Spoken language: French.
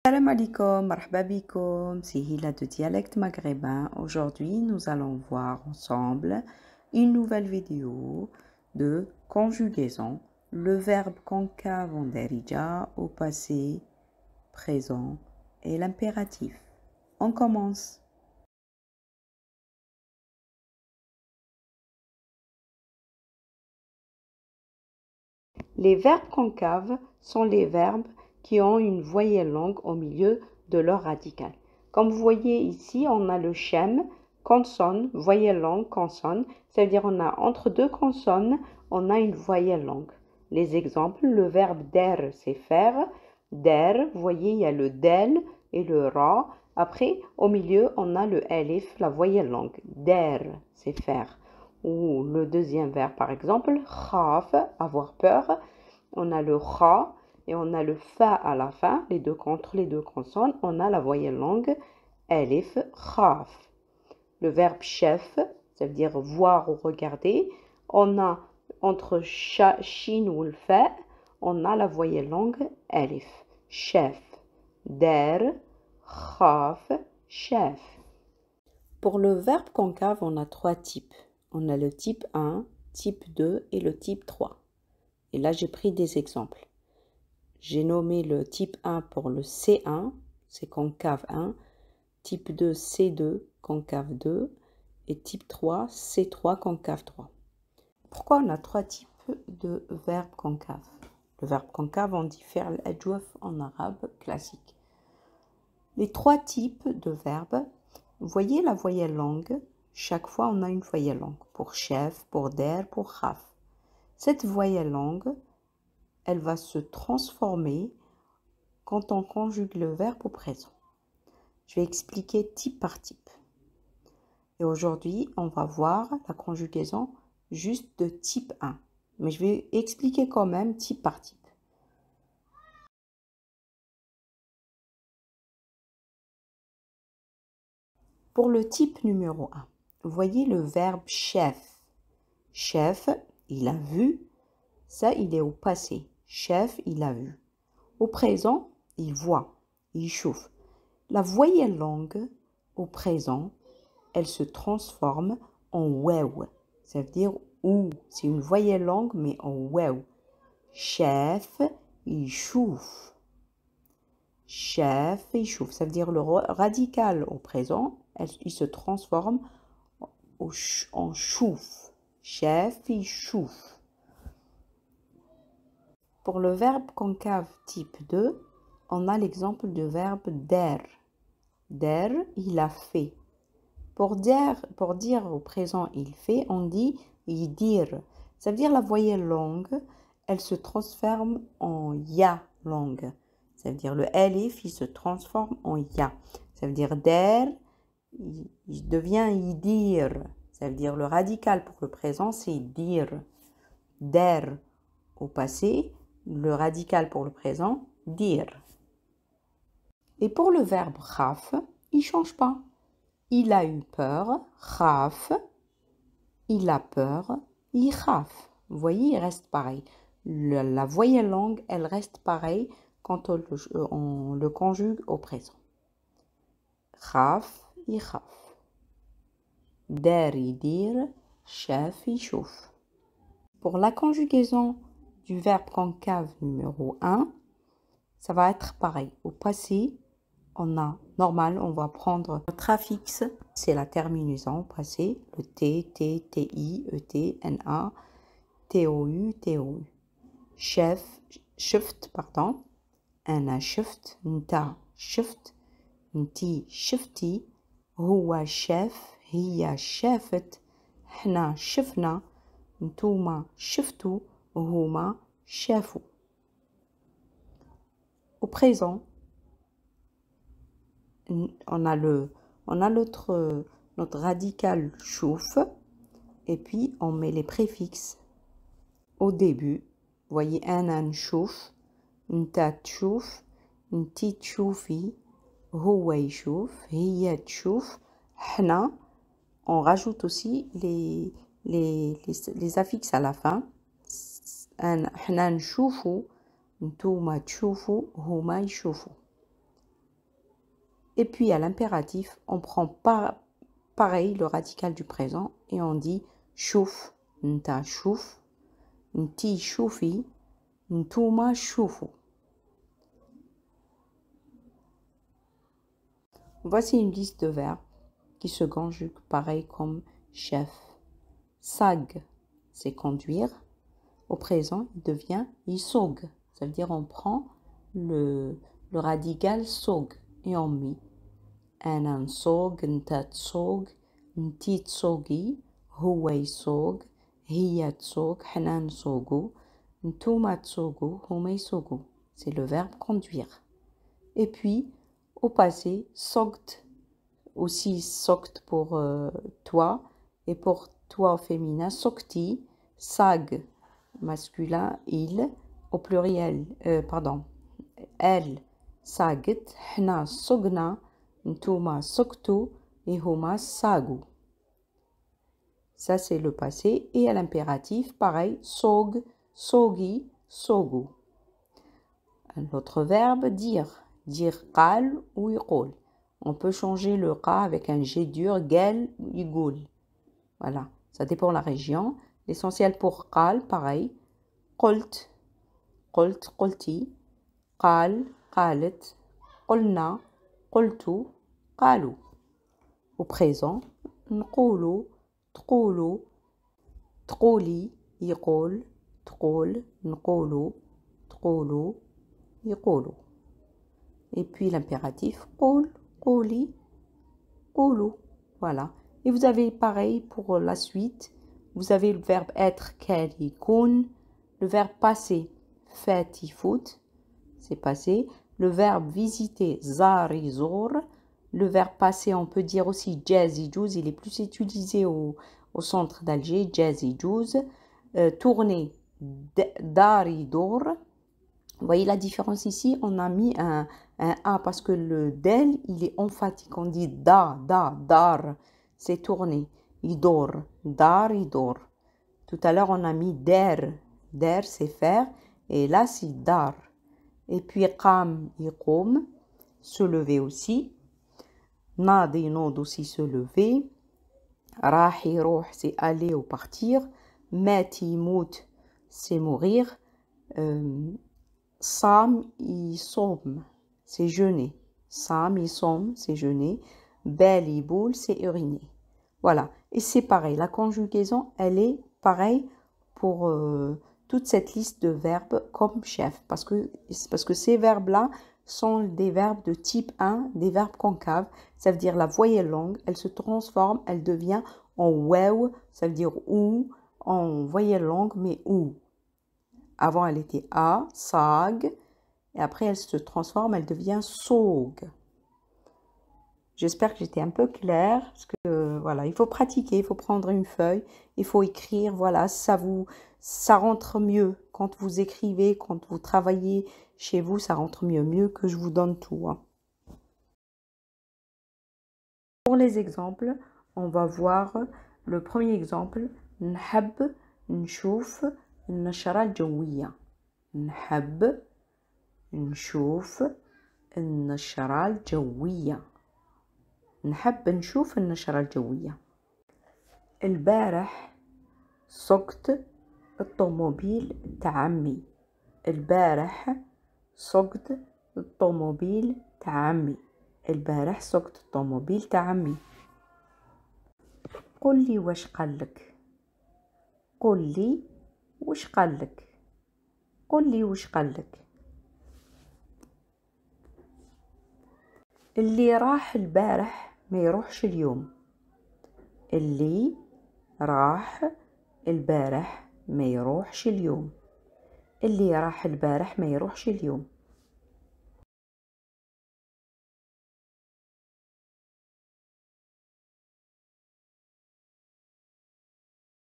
Salam alaikum, marhaba bikoum, c'est Hila de dialecte maghrébin. Aujourd'hui, nous allons voir ensemble une nouvelle vidéo de conjugaison, le verbe concave en darija au passé, présent et l'impératif. On commence. Les verbes concaves sont les verbes qui ont une voyelle longue au milieu de leur radical. Comme vous voyez ici, on a le shem, consonne, voyelle longue, consonne. C'est-à-dire on a entre deux consonnes, on a une voyelle longue. Les exemples, le verbe der, c'est faire. Der, vous voyez, il y a le del et le ra. Après, au milieu, on a le elif, la voyelle longue. Der, c'est faire. Ou le deuxième verbe, par exemple, khaf, avoir peur. On a le kha et on a le fa à la fin, entre les deux consonnes, on a la voyelle longue elif, khaf. Le verbe chef, ça veut dire voir ou regarder, on a entre shin ou le fa, on a la voyelle longue elif, chef. Der, khaf, chef. Pour le verbe concave, on a trois types. On a le type 1, type 2 et le type 3. Et là, j'ai pris des exemples. J'ai nommé le type 1 pour le C1, c'est concave 1, type 2, C2, concave 2, et type 3, C3, concave 3. Pourquoi on a trois types de verbes concaves? Le verbe concave, on dit faire l'adjouf en arabe classique. Les trois types de verbes, vous voyez la voyelle longue, chaque fois on a une voyelle longue, pour chef, pour der, pour khaf. Cette voyelle longue, elle va se transformer quand on conjugue le verbe au présent. Je vais expliquer type par type. Et aujourd'hui, on va voir la conjugaison juste de type 1. Mais je vais expliquer quand même type par type. Pour le type numéro 1, vous voyez le verbe chef. Chef, il a vu. Ça, il est au passé. Chef, il a vu. Au présent, il voit. Il chauffe. La voyelle longue, au présent, elle se transforme en wew. Ça veut dire ou. C'est une voyelle longue, mais en wew. Chef, il chauffe. Chef, il chauffe. Ça veut dire le radical au présent, il se transforme en chouf. Chef, il chauffe. Pour le verbe concave type 2, on a l'exemple du verbe der. Der, il a fait. Pour dire au présent il fait, on dit yidir. Ça veut dire la voyelle longue, elle se transforme en ya longue. Ça veut dire le elif, il se transforme en ya. Ça veut dire der, il devient yidir. Ça veut dire le radical pour le présent, c'est dir. Der au passé, le radical pour le présent, dire. Et pour le verbe khaf, il ne change pas. Il a eu peur, khaf. Il a peur, khaf. Vous voyez, il reste pareil. La voyelle longue, elle reste pareille quand on le conjugue au présent. Khaf, khaf. Der, dir, chef, chouf. Pour la conjugaison du verbe concave numéro 1, ça va être pareil. Au passé, on a normal, on va prendre notre affixe, c'est la terminaison au passé, le T, T, TI, ET, NA, TOU, TOU. Chef, shift, pardon, أنا شفت, نتا شفت, نتي شفتي, هو شاف, هي شافت, احنا شفنا, نتوما شفتوا, هما شافوا. Au présent, on a notre radical chouf et puis on met les préfixes au début. Vous voyez un chouf, nta tchouf, nti tchoufi, huwa ychouf, hiya tchouf, hna. On rajoute aussi les affixes à la fin. Hna nchoufou, ntouma tchoufou, huma ychoufou. Et puis à l'impératif, on prend pareil le radical du présent et on dit chouf, nta chouf, nti choufi, ntuma choufou. Voici une liste de verbes qui se conjuguent pareil comme chef. Sag, c'est conduire. Au présent, il devient isog. Ça veut dire on prend le radical sog et on met أنا نسوق أنت تسوق أنتي تسوقي هو يسوق هي تسوق حنا نسوقو نتوما تسوقو هما يسوقو. C'est le verbe conduire. Et puis, au passé, sogt, aussi sogt pour toi, et pour toi au féminin, sogti, sag, masculin, il, au pluriel, elle, saget, حنا سوقنا Ntuma soktu et homa sagu. Ça, c'est le passé. Et à l'impératif, pareil, sog, sogi, sogu. Un autre verbe, dire. Dire qal ou iqol. On peut changer le qa avec un G dur, gel ou igoul. Voilà, ça dépend de la région. L'essentiel pour qal, pareil. Qult, qult, qulti. Qal, qalet. Qulna. قلت قالوا. Au présent, نقولوا تقولوا تقولي يقول تقول نقولوا تقولوا يقولوا. Et puis l'impératif قول قولي قولوا. Voilà. Et vous avez pareil pour la suite. Vous avez le verbe être كان يكون, le verbe passer فات يفوت, c'est passé. Le verbe visiter, zar yzour. Le verbe passer, on peut dire aussi jaz yjouz. Il est plus utilisé au centre d'Alger, jaz yjouz. Tourner, dar ydour. Vous voyez la différence ici? On a mis un A parce que le del, il est emphatique. On dit dar. C'est tourner. Ydour, dar ydour. Tout à l'heure, on a mis der. Der, c'est faire. Et là, c'est dar. Et puis, qam, yiqoum, se lever aussi. Nad, yinod aussi se lever. Rah, yirouh, c'est aller ou partir. Mat, yimout, c'est mourir. Sam, yisoum, c'est jeûner. Sam, yisoum, c'est jeûner. Bel, yiboul, c'est uriner. Voilà. Et c'est pareil. La conjugaison, elle est pareille pour toute cette liste de verbes comme chef. Parce que ces verbes-là sont des verbes de type 1, des verbes concaves. Ça veut dire la voyelle longue, elle se transforme, elle devient en wew, ça veut dire ou, en voyelle longue, mais ou. Avant, elle était a, sag, et après, elle se transforme, elle devient sog. J'espère que j'étais un peu claire, parce que voilà, il faut pratiquer, il faut prendre une feuille, il faut écrire, voilà, ça rentre mieux quand vous écrivez, quand vous travaillez chez vous, ça rentre mieux que je vous donne tout. Hein. Pour les exemples, on va voir le premier exemple, نحب نشوف النشرة الجوية. نحب نشوف النشرة الجوية. نحب نشوف النشرة الجوية. البارح سقت الطوموبيل تاع عمي. البارح سقت الطوموبيل تاع عمي. البارح سقت الطوموبيل تاع عمي. قل لي واش قالك. قل لي واش قالك. قل لي واش قالك. اللي راح البارح ما يروحش اليوم. اللي راح البارح ما يروحش اليوم. اللي راح البارح ما يروحش اليوم.